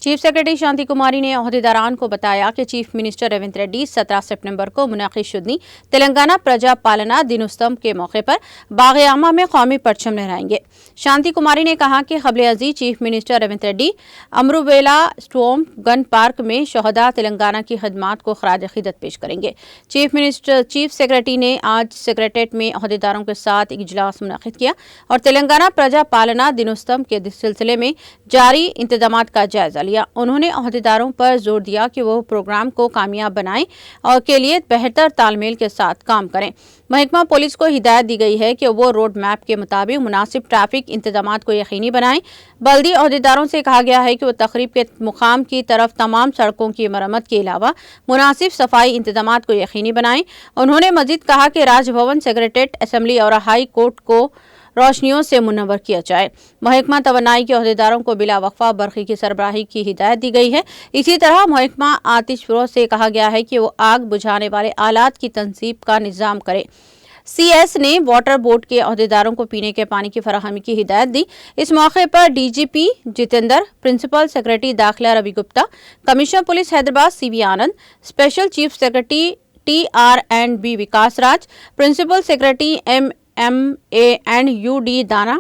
Chief secretary शांति कुमारी ने अहदेदारान को बताया कि चीफ मिनिस्टर रेवंत रेड्डी 17 सितंबर को मुनाक़िद शुदनी तेलंगाना प्रजा पालना दिनोत्सव के मौके पर बाग-ए-आमा में कौमी परचम लहराएंगे। शांति कुमारी ने कहा कि क़ब्ल-ए-अज़ीज़ chief minister Revanth Reddy अमरुवेला स्टोम gun park में शहदा तेलंगाना की खदमात को खराज अक़ीदत पेश करेंगे। चीफ सेक्रेटरी ने आज सेक्रेटेरिएट में अहदेदारों के साथ एक इजलास मुनाक़िद किया और तेलंगाना प्रजा पालना दिनोत्सव के सिलसिले में जारी इंतजामात का जायजा लिया। उन्होंने अहदेदारों पर जोर दिया कि वो प्रोग्राम को कामयाब बनाएं और के लिए बेहतर तालमेल के साथ काम करें। महकमा पुलिस को हिदायत दी गई है कि वो रोड मैप के मुताबिक मुनासिब ट्रैफिक इंतजामात को यकीनी बनाएं। बल्दी अहदेदारों से कहा गया है कि वो तकरीब के मुकाम की तरफ तमाम सड़कों की मरम्मत के अलावा मुनासिब सफाई इंतजामात को यकीनी बनाएं। उन्होंने मजीद कहा कि राजभवन, सेक्रेटेरिएट, असेंबली और हाई कोर्ट को रोशनियों से मुनव्वर किया जाए। महकमा तवन्नाई के अहदेदारों को बिला वक्फा बरक़ी की सरबराही की हिदायत दी गई है। इसी तरह महकमा आतिशफरोश से कहा गया है कि वो आग बुझाने वाले आलात की तंसीब का निज़ाम करे। CS ने वाटर बोर्ड के अहदेदारों को पीने के पानी की फराहमी की हिदायत दी। इस मौके पर DGP जितेंद्र, प्रिंसिपल सेक्रेटरी दाखिला Ravi Gupta, commissioner police Hyderabad CV Anand, special chief secretary TR&B Vikas Raj, principal secretary MA&UD Dana,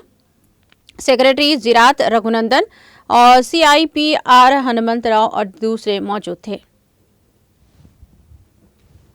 secretary ज़िरात Raghunandan और CIPR हनुमंत राव और दूसरे मौजूद थे।